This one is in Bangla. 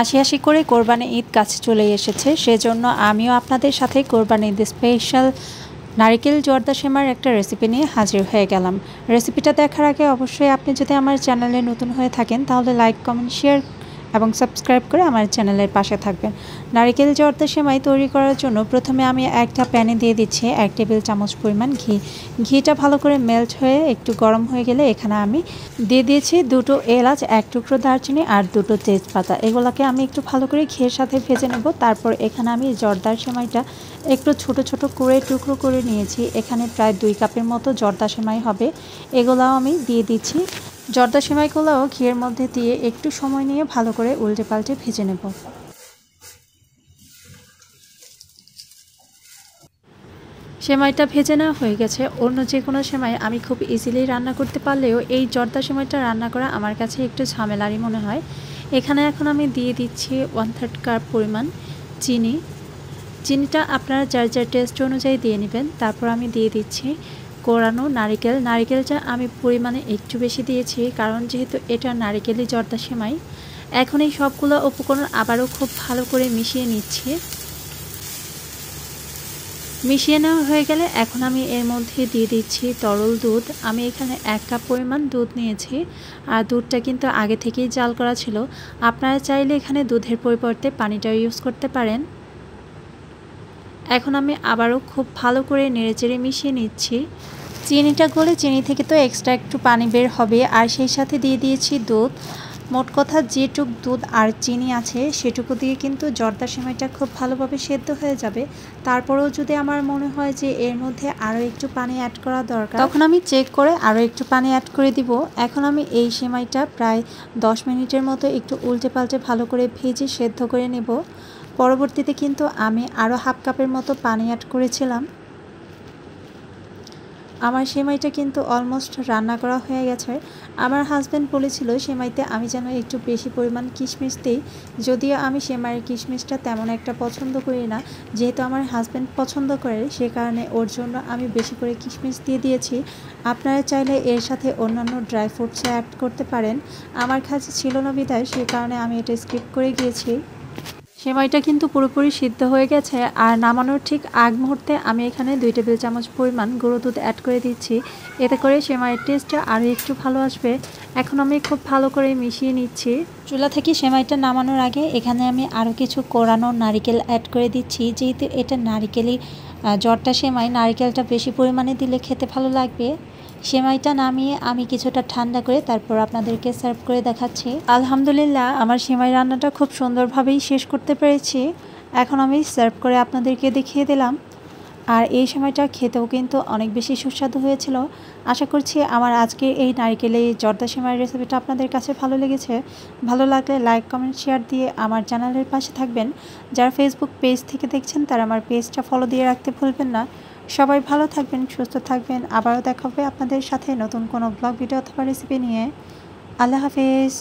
আশি আশি করে কোরবানি ঈদ কাছে চলে এসেছে, সেজন্য আমিও আপনাদের সাথে কোরবানি ঈদ স্পেশাল নারিকেল জর্দা সেমার একটা রেসিপি নিয়ে হাজির হয়ে গেলাম। রেসিপিটা দেখার আগে অবশ্যই আপনি যদি আমার চ্যানেলে নতুন হয়ে থাকেন তাহলে লাইক, কমেন্ট, শেয়ার এবং সাবস্ক্রাইব করে আমার চ্যানেলের পাশে থাকবেন। নারিকেল জর্দা সেমাই তৈরি করার জন্য প্রথমে আমি একটা প্যানে দিয়ে দিচ্ছি 1 টেবিল চামচ পরিমাণ ঘি। ঘিটা ভালো করে মেল্ট হয়ে একটু গরম হয়ে গেলে এখানে আমি দিয়ে দিয়েছি 2টো এলাচ, 1 টুকরো দারচিনি আর 2টো তেজপাতা। এগুলোকে আমি একটু ভালো করে ঘিয়ের সাথে ভেজে নেব। তারপর এখানে আমি জর্দার সেমাইটা একটু ছোট ছোট করে টুকরো করে নিয়েছি। এখানে প্রায় 2 কাপের মতো জর্দা সেমাই হবে। এগুলাও আমি দিয়ে দিচ্ছি। জর্দা সেমাইগুলোও ঘিয়ের মধ্যে দিয়ে একটু সময় নিয়ে ভালো করে উল্টে পাল্টে ভেজে নেব। সেমাইটা ভেজে নেওয়া হয়ে গেছে। অন্য যে কোনো সেমাই আমি খুব ইজিলি রান্না করতে পারলেও এই জর্দা সেমাইটা রান্না করা আমার কাছে একটু ঝামেলারই মনে হয়। এখানে এখন আমি দিয়ে দিচ্ছি 1/3 কাপ পরিমাণ চিনি। চিনিটা আপনারা যার যার টেস্ট অনুযায়ী দিয়ে নেবেন। তারপর আমি দিয়ে দিচ্ছি কোরানো নারিকেল। নারিকেলটা আমি পরিমাণে একটু বেশি দিয়েছি, কারণ যেহেতু এটা নারিকেলি জর্দা সেমাই। এখন এই সবগুলো উপকরণ আবারও খুব ভালো করে মিশিয়ে নিচ্ছি। মিশিয়ে নেওয়া হয়ে গেলে এখন আমি এর মধ্যে দিয়ে দিচ্ছি তরল দুধ। আমি এখানে 1 কাপ পরিমাণ দুধ নিয়েছি, আর দুধটা কিন্তু আগে থেকেই জাল করা ছিল। আপনারা চাইলে এখানে দুধের পরিবর্তে পানিটা ইউজ করতে পারেন। এখন আমি আবারও খুব ভালো করে নেড়েচেড়ে মিশিয়ে নিচ্ছি। চিনিটা গলে চিনি থেকে তো এক্সট্রা একটু পানি বের হবে, আর সেই সাথে দিয়ে দিয়েছি দুধ। মোট কথা যেটুক দুধ আর চিনি আছে সেটুকু দিয়ে কিন্তু জর্দা সেমাইটা খুব ভালোভাবে সেদ্ধ হয়ে যাবে। তারপরেও যদি আমার মনে হয় যে এর মধ্যে আরও একটু পানি অ্যাড করা দরকার, তখন আমি চেক করে আরও একটু পানি অ্যাড করে দিব। এখন আমি এই সেমাইটা প্রায় 10 মিনিটের মতো একটু উল্টে পাল্টে ভালো করে ভেজে সেদ্ধ করে নেব। পরবর্তীতে কিন্তু আমি আরও 1/2 কাপের মতো পানি অ্যাড করেছিলাম। আমার সেমাইটা কিন্তু অলমোস্ট রান্না করা হয়ে গেছে। আমার হাজব্যান্ড বলেছিল সেমাইতে আমি যেন একটু বেশি পরিমাণ কিশমিশ দিই, যদিও আমি সেমাইয়ের কিশমিশটা তেমন একটা পছন্দ করি না। যেহেতু আমার হাজব্যান্ড পছন্দ করে, সে কারণে ওর জন্য আমি বেশি করে কিশমিশ দিয়ে দিয়েছি। আপনারা চাইলে এর সাথে অন্যান্য ড্রাই ফ্রুটসও অ্যাড করতে পারেন। আমার কাছে ছিল না বিধায় সে কারণে আমি এটা স্কিপ করে গিয়েছি। সেমাইটা কিন্তু পুরোপুরি সিদ্ধ হয়ে গেছে, আর নামানোর ঠিক আগ মুহূর্তে আমি এখানে 2 টেবিল চামচ পরিমাণ গুঁড়ো দুধ অ্যাড করে দিচ্ছি। এতে করে সেমাইয়ের টেস্টটা আরও একটু ভালো আসবে। এখন আমি খুব ভালো করে মিশিয়ে নিচ্ছি। চুলা থেকে সেমাইটা নামানোর আগে এখানে আমি আরও কিছু কোরানো নারিকেল অ্যাড করে দিচ্ছি। যেহেতু এটা নারিকেলি জর্দা সেমাই, নারিকেলটা বেশি পরিমাণে দিলে খেতে ভালো লাগবে। সেমাইটা নামিয়ে আমি কিছুটা ঠান্ডা করে তারপর আপনাদেরকে সার্ভ করে দেখাচ্ছি। আলহামদুলিল্লাহ, আমার সেমাই রান্নাটা খুব সুন্দরভাবেই শেষ করতে পেরেছি। এখন আমি সার্ভ করে আপনাদেরকে দেখিয়ে দিলাম। আর এই সময়টা খেতেও কিন্তু অনেক বেশি সুস্বাদু হয়েছিল। আশা করছি আমার আজকে এই নারিকেলের জর্দা সেমাইয়ের রেসিপিটা আপনাদের কাছে ভালো লেগেছে। ভালো লাগলে লাইক, কমেন্ট, শেয়ার দিয়ে আমার চ্যানেলের পাশে থাকবেন। যারা ফেসবুক পেজ থেকে দেখছেন তারা আমার পেজটা ফলো দিয়ে রাখতে ভুলবেন না। সবাই ভালো থাকবেন, সুস্থ থাকবেন। আবারও দেখা হবে আপনাদের সাথে নতুন কোনো ব্লগ ভিডিও অথবা রেসিপি নিয়ে। আল্লাহ হাফেজ।